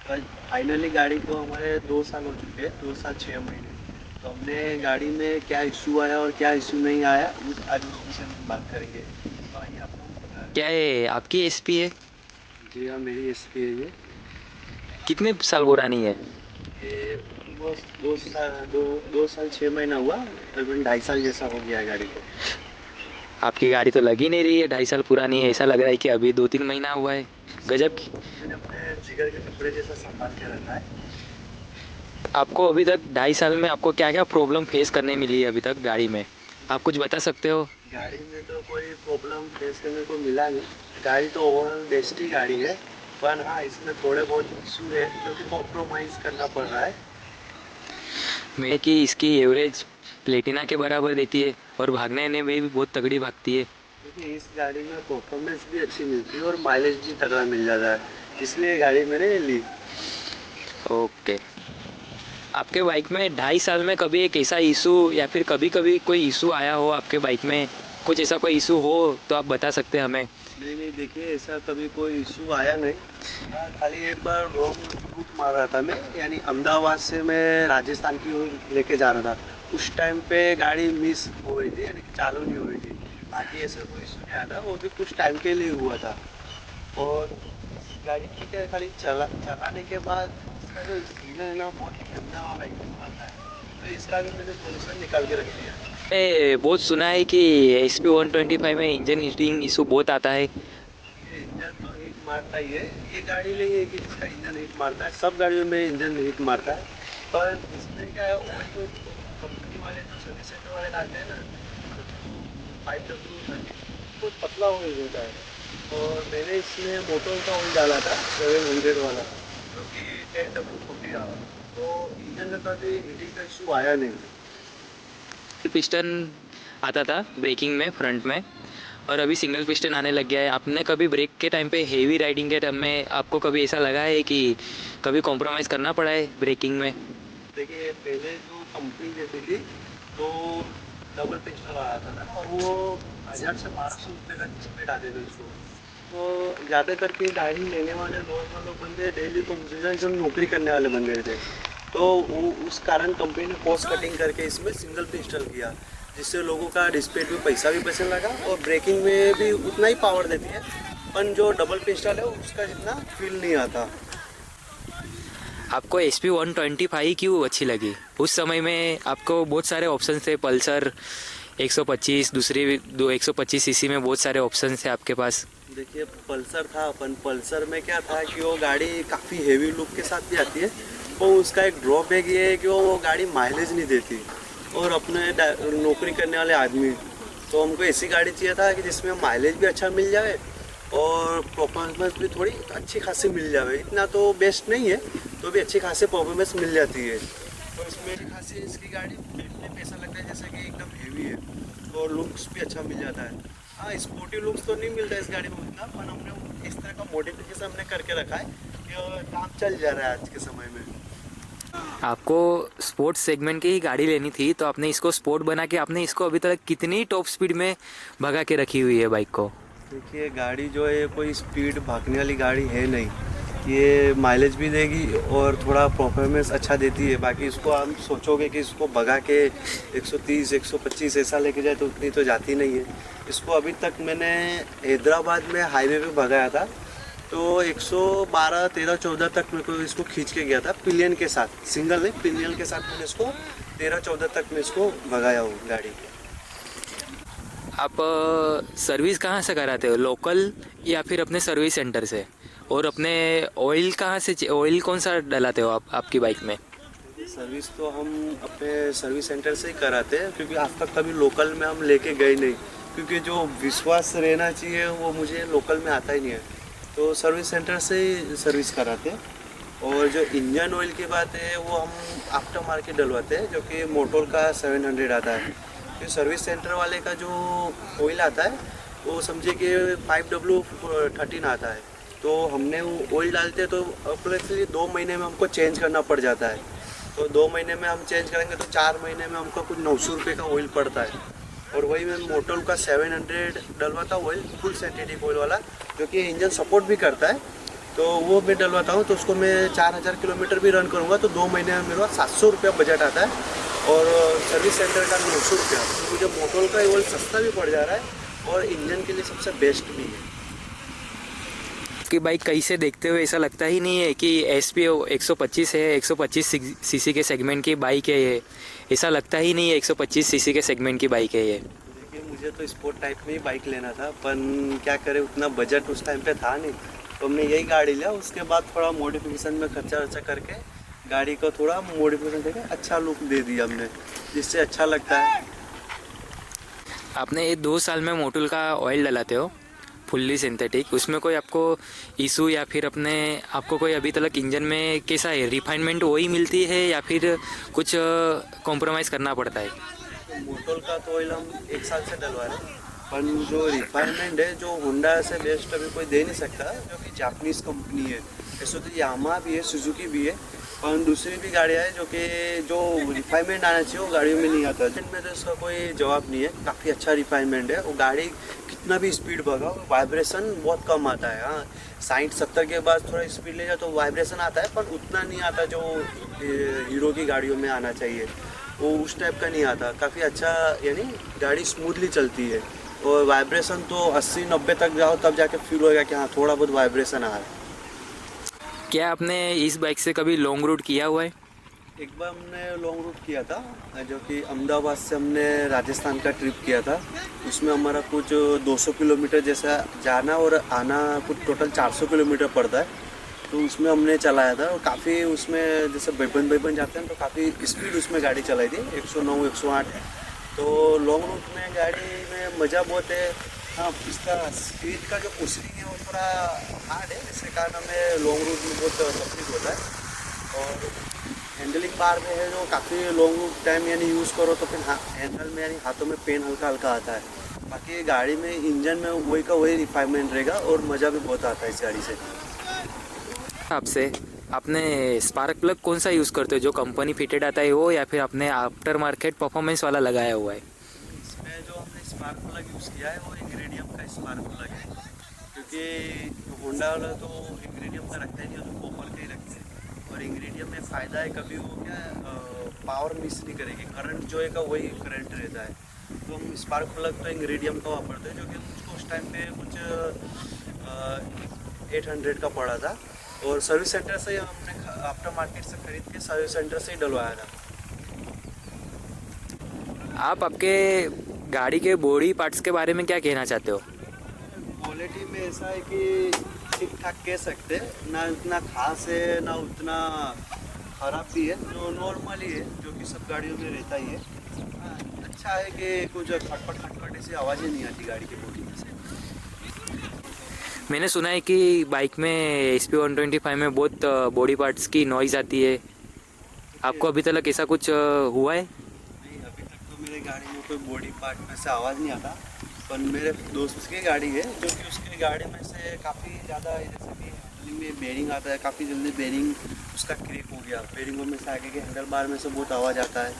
Finally गाड़ी को हमारे 2 साल हो चुके हैं, 2 साल 6 महीने। तो हमने गाड़ी में क्या इशू आया और क्या इशू नहीं आया उस आज उस विषय में बात करेंगे। तो आइए आपको हम बता रहे क्या है आपकी एसपी है? हैं। जी हाँ, मेरी एसपी है ये। कितने साल पुरानी है? ये बस 2 साल 6 महीना हुआ, तकरीबन 2.5 साल जैसा हो गया है गाड़ी को। आपकी गाड़ी तो लग ही नहीं रही है, 2.5 साल पुरानी है। ऐसा लग रहा है कि अभी 2-3 महीना हुआ है। इसको गजब की। मैंने अपने जिगर के टुकड़े जैसा संभाल के रखा है। आपको अभी तक 2.5 साल में आपको क्या क्या प्रॉब्लम फेस करने मिली है अभी तक गाड़ी में? आप कुछ बता सकते हो? गाड़ी में तो कोई प्रॉब्लम फेस करने को मिला नहीं। गाड़ी तो ओवरऑल बेस्ट ही गाड़ी है, पर हाँ इसमें थोड़े बहुत इशू है जो कि कॉम्प्रोमाइज़ करना पड़ रहा है। मैं कि इसकी एवरेज प्लेटिना के बराबर देती है और भागने में भी बहुत तगड़ी भागती है। क्योंकि इस गाड़ी में परफॉर्मेंस भी अच्छी मिलती है और माइलेज भी तगड़ा मिल जाता है, इसलिए गाड़ी मैंने ली। ओके। आपके बाइक में 2.5 साल में कभी एक ऐसा इशू या फिर कभी कभी कोई इशू आया हो आपके बाइक में? कुछ ऐसा कोई इशू हो तो आप बता सकते हैं हमें। नहीं नहीं, देखिए ऐसा कभी कोई इशू आया नहीं। हाँ, खाली एक बार रॉन्ग रूट मार रहा था मैं, यानी अहमदाबाद से मैं राजस्थान की ओर लेके जा रहा था। उस टाइम पे गाड़ी मिस हो गई थी, यानी कि चालू नहीं हो रही थी। बाकी ऐसा कोई इशू नहीं आया था, वो भी कुछ टाइम के लिए हुआ था। और गाड़ी ठीक है, खाली चलाने के बाद इसका जो इंजन है ना बहुत गंदा वाला इंजन आता है। तो इसका भी मैंने सोल्यूशन निकाल के रख लिया। मैंने बहुत सुना है कि SP 125 में इंजन हीटिंग इशू बहुत आता है। ये इंजन तो हीट मारता ही है। ये गाड़ी नहीं है कि जिसका इंजन हीट मारता है, सब गाड़ियों में इंजन हीट मारता है। पर इसमें क्या है, ऑयल जो कंपनी वाले जो सर्विस सेंटर वाले डालते हैं ना, W5W30, बहुत पतला ऑयल होता है। और मैंने इसमें मोटर का ऑयल डाला था 700 वाला, जो कि 10W40 डाला। तो इंजन में कभी हीटिंग का इशू आया नहीं। पिस्टन आता था ब्रेकिंग में फ्रंट में, और अभी सिंगल पिस्टन आने लग गया है। आपने कभी ब्रेक के टाइम पे हेवी राइडिंग के टाइम में आपको कभी ऐसा लगा है कि कभी कॉम्प्रोमाइज़ करना पड़ा है ब्रेकिंग में? देखिए पहले जो कंपनी देती थी, तो डबल पिस्टल आ रहा था ना, और वो 1000 से 1200 रुपये का स्पीड आते थे उसको। तो ज़्यादा करके गाड़ी लेने वाले नॉर्मल लोग बंदे, डेली कंपनी जो नौकरी करने वाले बंदे थे, तो वो उस कारण कंपनी ने कॉस्ट कटिंग करके इसमें सिंगल पिस्टल किया, जिससे लोगों का डिस्प्लेट में पैसा भी बचने लगा और ब्रेकिंग में भी उतना ही पावर देती है। पर जो डबल पिस्टल है उसका जितना फील नहीं आता। आपको SP 125 क्यों अच्छी लगी? उस समय में आपको बहुत सारे ऑप्शन थे, पल्सर 125, दूसरी दो 125 सीसी में बहुत सारे ऑप्शन थे आपके पास। देखिए पल्सर था, अपन पल्सर में क्या था कि वो गाड़ी काफ़ी हेवी लुक के साथ भी आती है। तो उसका एक ड्रॉबैक ये है कि वो गाड़ी माइलेज नहीं देती। और अपने नौकरी करने वाले आदमी, तो हमको ऐसी गाड़ी चाहिए था कि जिसमें माइलेज भी अच्छा मिल जाए और परफॉर्मेंस भी थोड़ी अच्छी खासी मिल जाए। इतना तो बेस्ट नहीं है, तो भी अच्छी खासी परफॉर्मेंस मिल जाती है। और इसमें अच्छी खासी इसकी गाड़ी देखने में ऐसा लगता है जैसे कि एकदम हेवी है, और लुक्स भी अच्छा मिल जाता है। हाँ, स्पोर्टी लुक्स तो नहीं मिलता है इस गाड़ी में उतना, पर हमने इस तरह का मॉडिफिकेशन हमने करके रखा है कि काम चल जा रहा है आज के समय में। आपको स्पोर्ट्स सेगमेंट की ही गाड़ी लेनी थी तो आपने इसको स्पोर्ट बना के आपने इसको अभी तक कितनी टॉप स्पीड में भगा के रखी हुई है बाइक को? देखिए गाड़ी जो है कोई स्पीड भागने वाली गाड़ी है नहीं। ये माइलेज भी देगी और थोड़ा परफॉर्मेंस अच्छा देती है। बाकी इसको हम सोचोगे कि इसको भगा के 130 125 ऐसा लेके जाए तो उतनी तो जाती नहीं है। इसको अभी तक मैंने हैदराबाद में हाईवे पे भगाया था, तो 112 13 14 तक मेरे को इसको खींच के गया था पिलियन के साथ, सिंगल नहीं पिलियन के साथ मैंने इसको 13 14 तक मैं इसको भगाया हूँ गाड़ी। आप सर्विस कहाँ से कराते हो, लोकल या फिर अपने सर्विस सेंटर से? और अपने ऑयल कहाँ से, ऑयल कौन सा डलाते हो आप आपकी बाइक में? सर्विस तो हम अपने सर्विस सेंटर से ही कराते हैं, क्योंकि आज तक कभी लोकल में हम लेके गए नहीं। क्योंकि जो विश्वास रहना चाहिए वो मुझे लोकल में आता ही नहीं है, तो सर्विस सेंटर से ही सर्विस कराते हैं। और जो इंजन ऑयल की बात है वो हम आफ्टर मार्केट डलवाते हैं, जो कि मोटोर का 700 आता है। तो सर्विस सेंटर वाले का जो ऑयल आता है वो समझिए कि 5W13 आता है। तो हमने वो ऑयल डालते हैं तो अप्रोक्सीमेटली 2 महीने में हमको चेंज करना पड़ जाता है। तो 2 महीने में हम चेंज करेंगे तो 4 महीने में हमको कुछ 900 रुपये का ऑयल पड़ता है। और वही मैं मोटोल का 700 डलवाता ऑयल, फुल सिंथेटिक ऑयल वाला, जो कि इंजन सपोर्ट भी करता है तो वो मैं डलवाता हूँ, तो उसको मैं 4000 किलोमीटर भी रन करूँगा तो 2 महीने में मेरे पास 700 रुपया बजट आता है और सर्विस सेंटर का 900 रुपया। तो मुझे मोटोल का ऑयल सस्ता भी पड़ जा रहा है और इंजन के लिए सबसे बेस्ट भी है। कि बाइक कैसे देखते हुए ऐसा लगता ही नहीं है कि SP 125 है, 125 सीसी के सेगमेंट की बाइक है ये, ऐसा लगता ही नहीं है 125 सीसी के सेगमेंट की बाइक है ये। देखिए मुझे तो स्पोर्ट टाइप में ही बाइक लेना था, पर क्या करें उतना बजट उस टाइम पे था नहीं, तो हमने यही गाड़ी लिया। उसके बाद थोड़ा मॉडिफिकेशन में खर्चा वर्चा करके गाड़ी को थोड़ा मॉडिफिकेशन करके अच्छा लुक दे दिया हमने, जिससे अच्छा लगता है। आपने ये 2 साल में मोटुल का ऑयल डलाते हो फुल्ली सिंथेटिक, उसमें कोई आपको इशू या फिर आपको कोई अभी तक इंजन में कैसा है, रिफाइनमेंट वही मिलती है या फिर कुछ कॉम्प्रोमाइज़ करना पड़ता है? मोटोल का तो ऑयल हम 1 साल से डलवा रहे हैं, पर जो रिफाइनमेंट है जो होंडा से बेस्ट अभी कोई दे नहीं सकता, जो कि जापानीज़ कंपनी है। ऐसे तो यामा भी है, सुजुकी भी है, और दूसरी भी गाड़ियाँ हैं जो रिफाइनमेंट आना चाहिए वो गाड़ियों में नहीं आता। इनमें तो इसका कोई जवाब नहीं है, काफ़ी अच्छा रिफाइनमेंट है। वो गाड़ी कितना भी स्पीड भगा वाइब्रेशन बहुत कम आता है। हाँ 60-70 के बाद थोड़ा स्पीड ले जाए तो वाइब्रेशन आता है, पर उतना नहीं आता जो हीरो की गाड़ियों में आना चाहिए, वो उस टाइप का नहीं आता। काफ़ी अच्छा, यानी गाड़ी स्मूथली चलती है और वाइब्रेशन तो 80-90 तक जाओ तब जाके फील होगा कि हाँ थोड़ा बहुत वाइब्रेशन आ रहा है। क्या आपने इस बाइक से कभी लॉन्ग रूट किया हुआ है? एक बार हमने लॉन्ग रूट किया था, जो कि अहमदाबाद से हमने राजस्थान का ट्रिप किया था। उसमें हमारा कुछ 200 किलोमीटर जैसा जाना और आना, कुछ टोटल 400 किलोमीटर पड़ता है। तो उसमें हमने चलाया था और काफ़ी उसमें जैसे बैबन जाते हैं तो काफ़ी स्पीड उसमें गाड़ी चलाई थी, 109-108। तो लॉन्ग रूट में गाड़ी में मज़ा बहुत है। हाँ इसका स्पीड का जो पुशरिंग है वो थोड़ा हार्ड है, इसके कारण हमें लॉन्ग रूट में बहुत तकलीफ होता है। और हैंडलिंग बार में है जो काफ़ी लॉन्ग रूट टाइम यानी यूज़ करो तो फिर हैंडल में यानी हाथों में पेन हल्का हल्का आता है। बाकी गाड़ी में इंजन में वही का वही रिफाइनमेंट रहेगा और मज़ा भी बहुत आता है इस गाड़ी से। आपसे आपने स्पार्क प्लग कौन सा यूज़ करते हो, जो कंपनी फिटेड आता है वो या फिर आपने आफ्टर मार्केट परफॉर्मेंस वाला लगाया हुआ है? इसमें जो हमने स्पार्क प्लग यूज़ किया है वो इंग्रेडियम का स्पार्क प्लग है, क्योंकि होंडा वाला तो इंग्रेडियम का रखता ही नहीं, तो कॉपर का ही रखते हैं। और इंग्रेडियम में फ़ायदा है कभी वो क्या पावर मिस नहीं करेगी, करंट जो है का वही करंट रहता है। तो हम स्पार्क प्लग तो इंग्रेडियम का वापरते हैं, जो कि मुझको उस टाइम पे कुछ 800 का पड़ा था और सर्विस सेंटर से हमने आफ्टर मार्केट से खरीद के सर्विस सेंटर से ही डलवाया था। आप आपके गाड़ी के बॉडी पार्ट्स के बारे में क्या कहना चाहते हो? क्वालिटी में ऐसा है कि ठीक ठाक कह सकते हैं, ना उतना खास है ना उतना ख़राब भी है, जो नॉर्मल ही है, जो कि सब गाड़ियों में रहता ही है। हाँ, अच्छा है कि कुछ खटपट ऐसी आवाज़ें नहीं आती गाड़ी की बॉडी में से। मैंने सुना है कि बाइक में SP 125 में बहुत बॉडी पार्ट्स की नॉइज़ आती है, आपको अभी तक ऐसा कुछ हुआ है? नहीं अभी तक तो मेरी गाड़ी में कोई बॉडी पार्ट में से आवाज़ नहीं आता, पर मेरे दोस्त की गाड़ी है जो कि उसकी गाड़ी में से काफ़ी ज़्यादा, जैसे कि हैंडलिंग में बेरिंग आता है, काफ़ी जल्दी बेरिंग उसका क्रैक हो गया, बेरिंगों में से आगे के हैंडल बार में से बहुत आवाज़ आता है,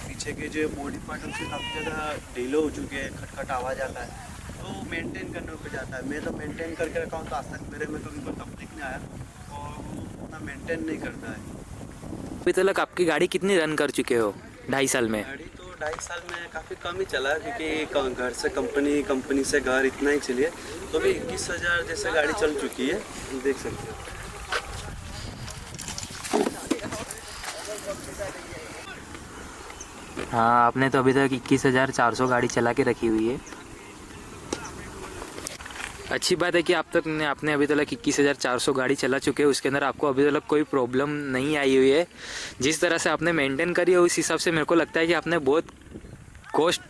पीछे के जो बॉडी पार्ट है उससे काफ़ी ज़्यादा ढीले हो चुके हैं, खटखट आवाज़ आता है। तो मेंटेन करने पे जाता है, मैं तो मेंटेन करके रखा हूँ, तो आज तक मेरे में कभी कोई तकलीफ नहीं आया और वो उतना मेंटेन नहीं करता है। अभी तक आपकी गाड़ी कितनी रन कर चुके हो 2.5 साल में? गाड़ी तो 2.5 साल में काफ़ी कम ही चला, क्योंकि घर से कंपनी से घर इतना ही चली है, तो भी 21,000 जैसे गाड़ी चल चुकी है, देख सकते हो। हाँ आपने तो अभी तक 21,400 गाड़ी चला के रखी हुई है। अच्छी बात है कि आपने अभी तक 21,400 गाड़ी चला चुके हैं, उसके अंदर आपको अभी तक कोई प्रॉब्लम नहीं आई हुई है। जिस तरह से आपने मेंटेन करी है उस हिसाब से मेरे को लगता है कि आपने बहुत कॉस्ट,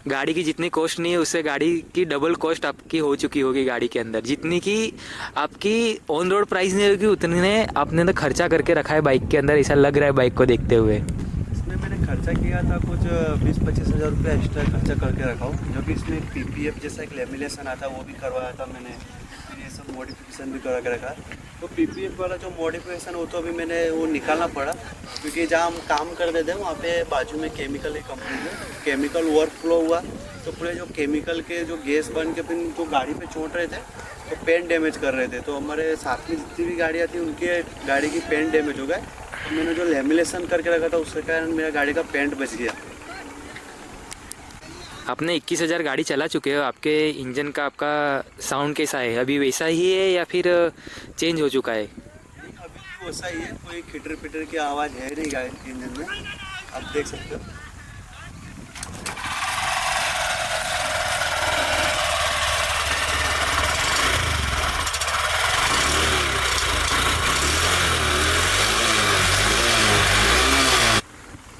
गाड़ी की जितनी कॉस्ट नहीं है उससे गाड़ी की डबल कॉस्ट आपकी हो चुकी होगी गाड़ी के अंदर, जितनी कि आपकी ऑन रोड प्राइस नहीं होगी उतने आपने तो खर्चा करके रखा है बाइक के अंदर, ऐसा लग रहा है बाइक को देखते हुए। इसमें मैंने खर्चा किया था कुछ 20-25 हज़ार रुपये एक्स्ट्रा खर्चा करके रखा हूँ, जो कि इसमें PPF जैसा एक लेमिनेशन आता है वो भी करवाया था मैंने, फिर ये सब मॉडिफिकेशन भी करा के रखा। तो PPF वाला जो मॉडिफिकेशन वो तो अभी मैंने वो निकालना पड़ा, क्योंकि जहाँ हम काम करते थे वहाँ पे बाजू में केमिकल की कंपनी है, केमिकल ओवरफ्लो हुआ तो पूरे जो केमिकल के जो गैस बन के फिर जो गाड़ी पे छोड़ रहे थे तो पेंट डैमेज कर रहे थे, तो हमारे साथ में जितनी भी गाड़ियाँ थी उनके गाड़ी की पेंट डैमेज हो गए। तो मैंने जो लेमिनेशन करके रखा था उसके कारण मेरा गाड़ी का पेंट बच गया। आपने 21,000 गाड़ी चला चुके हो, आपके इंजन का आपका साउंड कैसा है? अभी वैसा ही है या फिर चेंज हो चुका है? नहीं, अभी भी वैसा ही है, कोई खिटर पिटर की आवाज़ है नहीं गाड़ी के इंजन में, आप देख सकते हो।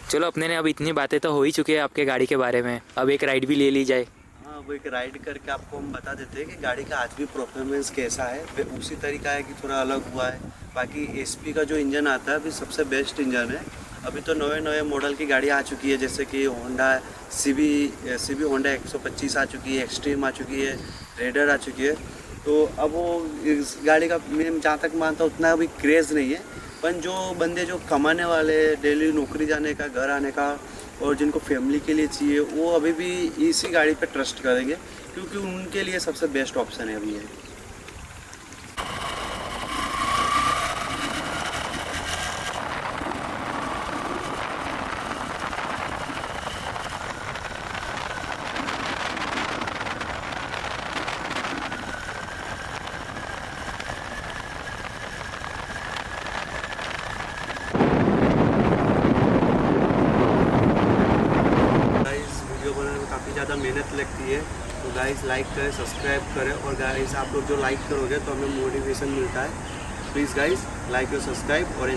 चलो, अपने ने अब इतनी बातें तो हो ही चुकी है आपके गाड़ी के बारे में, अब एक राइड भी ले ली जाए। हाँ, वो एक राइड करके आपको हम बता देते हैं कि गाड़ी का आज भी परफॉर्मेंस कैसा है। वे उसी तरीका है कि थोड़ा अलग हुआ है। बाकी एसपी का जो इंजन आता है अभी सबसे बेस्ट इंजन है। अभी तो नए मॉडल की गाड़ी आ चुकी है, जैसे कि होंडा सीबी होंडा 125 आ चुकी है, एक्सट्रीम आ चुकी है, रेडर आ चुकी है। तो अब वो इस गाड़ी का मैं जहाँ तक मानता हूँ उतना अभी क्रेज़ नहीं है, पर जो बंदे जो कमाने वाले, डेली नौकरी जाने का, घर आने का, और जिनको फैमिली के लिए चाहिए, वो अभी भी इसी गाड़ी पे ट्रस्ट करेंगे, क्योंकि उनके लिए सबसे बेस्ट ऑप्शन है अभी ये। वीडियो बनाने में काफ़ी ज़्यादा मेहनत लगती है, तो गाइस लाइक करें, सब्सक्राइब करें, और गाइस आप लोग जो लाइक करोगे तो हमें मोटिवेशन मिलता है। प्लीज़ गाइस लाइक और सब्सक्राइब, और